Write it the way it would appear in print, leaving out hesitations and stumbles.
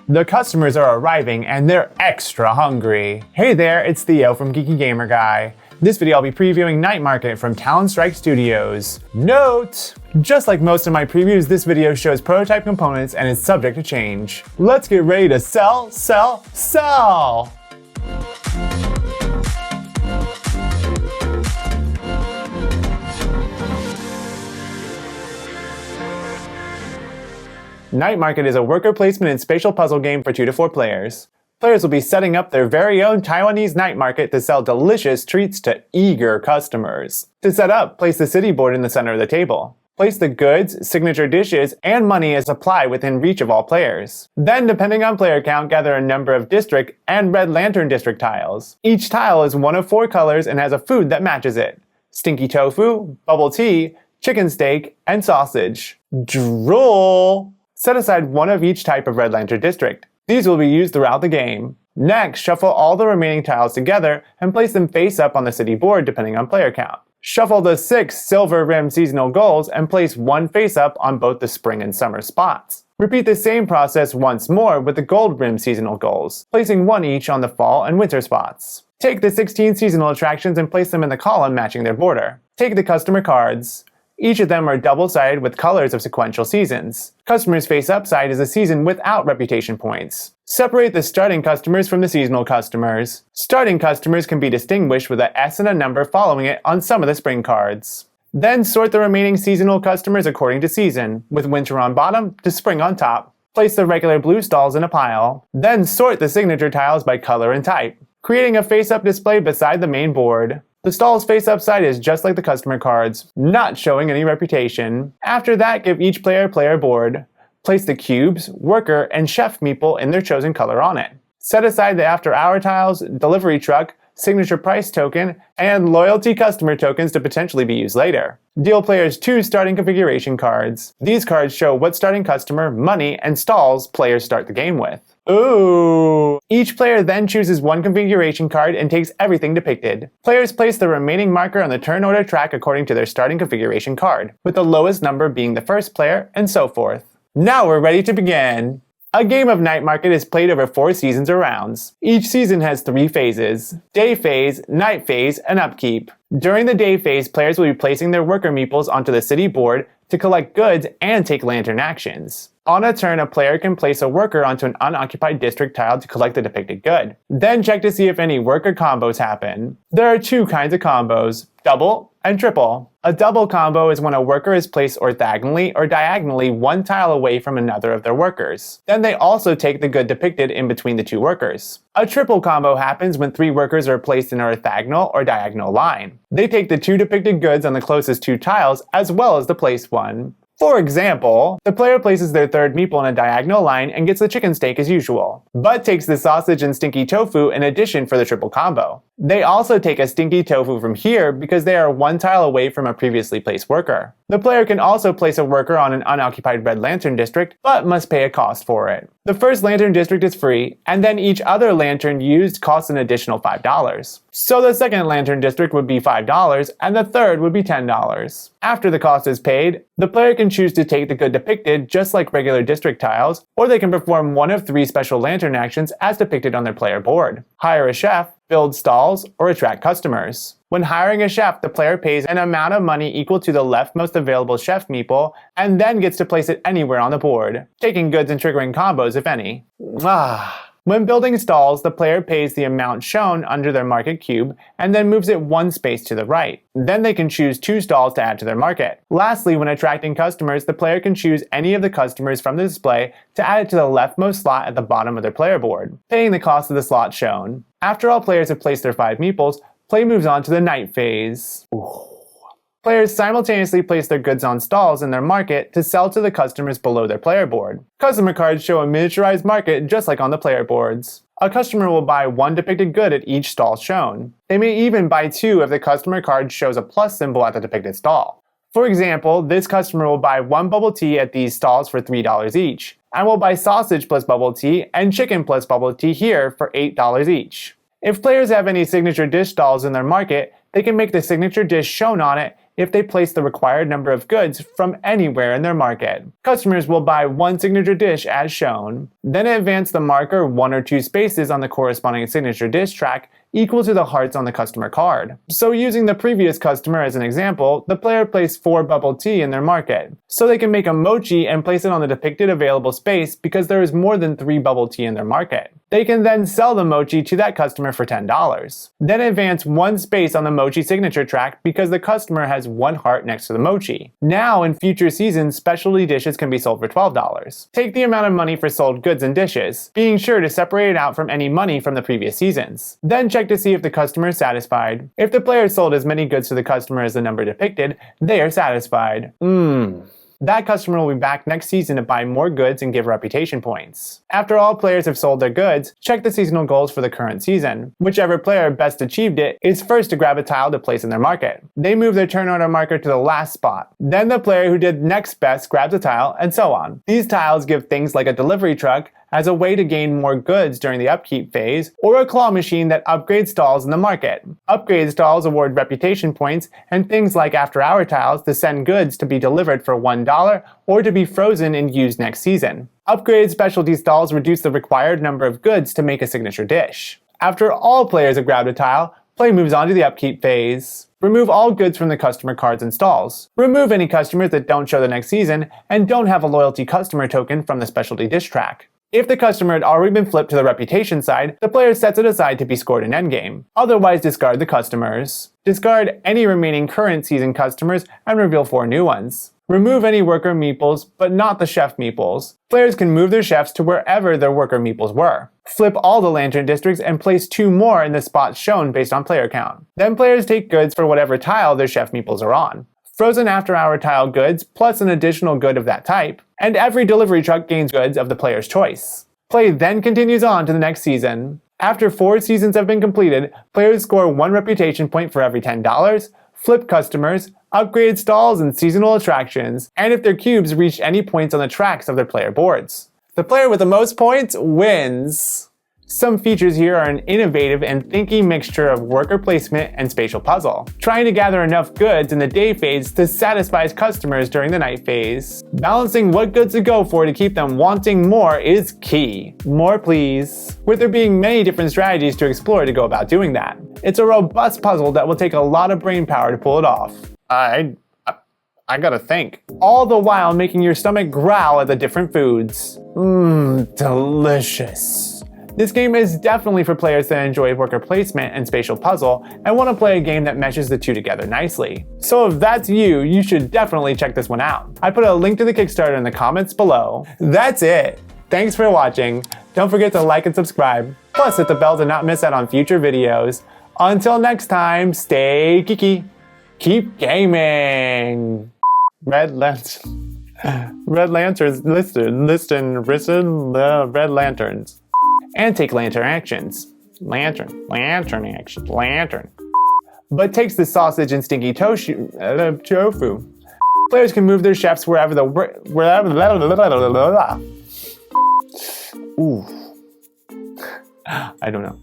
The customers are arriving and they're extra hungry. Hey there, it's Theo from Geeky Gamer Guy. This video I'll be previewing Night Market from Talon Studios. Note! Just like most of my previews, this video shows prototype components and is subject to change. Let's get ready to sell, sell, sell! Night Market is a worker placement and spatial puzzle game for 2 to 4 players. Players will be setting up their very own Taiwanese night market to sell delicious treats to eager customers. To set up, place the city board in the center of the table. Place the goods, signature dishes, and money as supply within reach of all players. Then, depending on player count, gather a number of district and red lantern district tiles. Each tile is one of 4 colors and has a food that matches it. Stinky tofu, bubble tea, chicken steak, and sausage. Drool! Set aside one of each type of red lantern district. These will be used throughout the game. Next, shuffle all the remaining tiles together and place them face up on the city board depending on player count. Shuffle the 6 silver rim seasonal goals and place one face up on both the spring and summer spots. Repeat the same process once more with the gold rim seasonal goals, placing one each on the fall and winter spots. Take the 16 seasonal attractions and place them in the column matching their border. Take the customer cards. Each of them are double-sided with colors of sequential seasons. Customers face upside is a season without reputation points. Separate the starting customers from the seasonal customers. Starting customers can be distinguished with a S and a number following it on some of the spring cards. Then sort the remaining seasonal customers according to season, with winter on bottom to spring on top. Place the regular blue stalls in a pile. Then sort the signature tiles by color and type, creating a face-up display beside the main board. The stalls face upside is just like the customer cards, not showing any reputation. After that, give each player a player board. Place the cubes, worker, and chef meeple in their chosen color on it. Set aside the after-hour tiles, delivery truck, signature price token, and loyalty customer tokens to potentially be used later. Deal players 2 starting configuration cards. These cards show what starting customer, money, and stalls players start the game with. Ooh! Each player then chooses one configuration card and takes everything depicted. Players place the remaining marker on the turn order track according to their starting configuration card, with the lowest number being the first player, and so forth. Now we're ready to begin! A game of Night Market is played over 4 seasons or rounds. Each season has 3 phases: day phase, night phase, and upkeep. During the day phase, players will be placing their worker meeples onto the city board to collect goods and take lantern actions. On a turn, a player can place a worker onto an unoccupied district tile to collect the depicted good. Then check to see if any worker combos happen. There are 2 kinds of combos: double and triple. A double combo is when a worker is placed orthogonally or diagonally one tile away from another of their workers. Then they also take the good depicted in between the 2 workers. A triple combo happens when 3 workers are placed in an orthogonal or diagonal line. They take the 2 depicted goods on the closest 2 tiles as well as the placed one. For example, the player places their 3rd meeple in a diagonal line and gets the chicken steak as usual, but takes the sausage and stinky tofu in addition for the triple combo. They also take a stinky tofu from here because they are 1 tile away from a previously placed worker. The player can also place a worker on an unoccupied red lantern district, but must pay a cost for it. The first lantern district is free, and then each other lantern used costs an additional $5. So the second lantern district would be $5, and the third would be $10. After the cost is paid, the player can choose to take the good depicted just like regular district tiles, or they can perform one of 3 special lantern actions as depicted on their player board. Hire a chef, build stalls, or attract customers. When hiring a chef, the player pays an amount of money equal to the leftmost available chef meeple, and then gets to place it anywhere on the board, taking goods and triggering combos if any. When building stalls, the player pays the amount shown under their market cube, and then moves it 1 space to the right. Then they can choose 2 stalls to add to their market. Lastly, when attracting customers, the player can choose any of the customers from the display to add it to the leftmost slot at the bottom of their player board, paying the cost of the slot shown. After all players have placed their 5 meeples, play moves on to the night phase. Players simultaneously place their goods on stalls in their market to sell to the customers below their player board. Customer cards show a miniaturized market just like on the player boards. A customer will buy 1 depicted good at each stall shown. They may even buy 2 if the customer card shows a plus symbol at the depicted stall. For example, this customer will buy 1 bubble tea at these stalls for $3 each, and will buy sausage plus bubble tea and chicken plus bubble tea here for $8 each. If players have any signature dish stalls in their market, They can make the signature dish shown on it if they place the required number of goods from anywhere in their market. Customers will buy one signature dish as shown, then advance the marker 1 or 2 spaces on the corresponding signature dish track equal to the hearts on the customer card. So using the previous customer as an example, the player placed 4 bubble tea in their market. So they can make a mochi and place it on the depicted available space because there is more than 3 bubble tea in their market. They can then sell the mochi to that customer for $10. Then advance 1 space on the mochi signature track because the customer has 1 heart next to the mochi. Now in future seasons, specialty dishes can be sold for $12. Take the amount of money for sold goods and dishes, being sure to separate it out from any money from the previous seasons. Then check to see if the customer is satisfied. If the player sold as many goods to the customer as the number depicted, they are satisfied. That customer will be back next season to buy more goods and give reputation points. After all players have sold their goods, check the seasonal goals for the current season. Whichever player best achieved it is first to grab a tile to place in their market. They move their turn order marker to the last spot. Then the player who did next best grabs a tile, and so on. These tiles give things like a delivery truck as a way to gain more goods during the upkeep phase, or a claw machine that upgrades stalls in the market. Upgrade stalls award reputation points and things like after-hour tiles to send goods to be delivered for $1 or to be frozen and used next season. Upgraded specialty stalls reduce the required number of goods to make a signature dish. After all players have grabbed a tile, play moves on to the upkeep phase. Remove all goods from the customer cards and stalls. Remove any customers that don't show the next season and don't have a loyalty customer token from the specialty dish track. If the customer had already been flipped to the reputation side, the player sets it aside to be scored in endgame. Otherwise, discard the customers. Discard any remaining current season customers and reveal 4 new ones. Remove any worker meeples, but not the chef meeples. Players can move their chefs to wherever their worker meeples were. Flip all the lantern districts and place 2 more in the spots shown based on player count. Then players take goods for whatever tile their chef meeples are on. Frozen after-hour tile goods plus an additional good of that type, and every delivery truck gains goods of the player's choice. Play then continues on to the next season. After 4 seasons have been completed, players score 1 reputation point for every $10, flip customers, upgrade stalls and seasonal attractions, and if their cubes reach any points on the tracks of their player boards. The player with the most points wins. Some features here are an innovative and thinking mixture of worker placement and spatial puzzle, trying to gather enough goods in the day phase to satisfy customers during the night phase. Balancing what goods to go for to keep them wanting more is key. More please. With there being many different strategies to explore to go about doing that. It's a robust puzzle that will take a lot of brain power to pull it off. I gotta think. All the while making your stomach growl at the different foods. Delicious. This game is definitely for players that enjoy worker placement and spatial puzzle and want to play a game that meshes the two together nicely. So if that's you, you should definitely check this one out. I put a link to the Kickstarter in the comments below. That's it! Thanks for watching. Don't forget to like and subscribe. Plus hit the bell to not miss out on future videos. Until next time, stay geeky. Keep gaming! Red lanterns, red lanterns. And take lantern actions. Lantern action. But takes the sausage and stinky tofu. Players can move their chefs wherever Ooh. I don't know.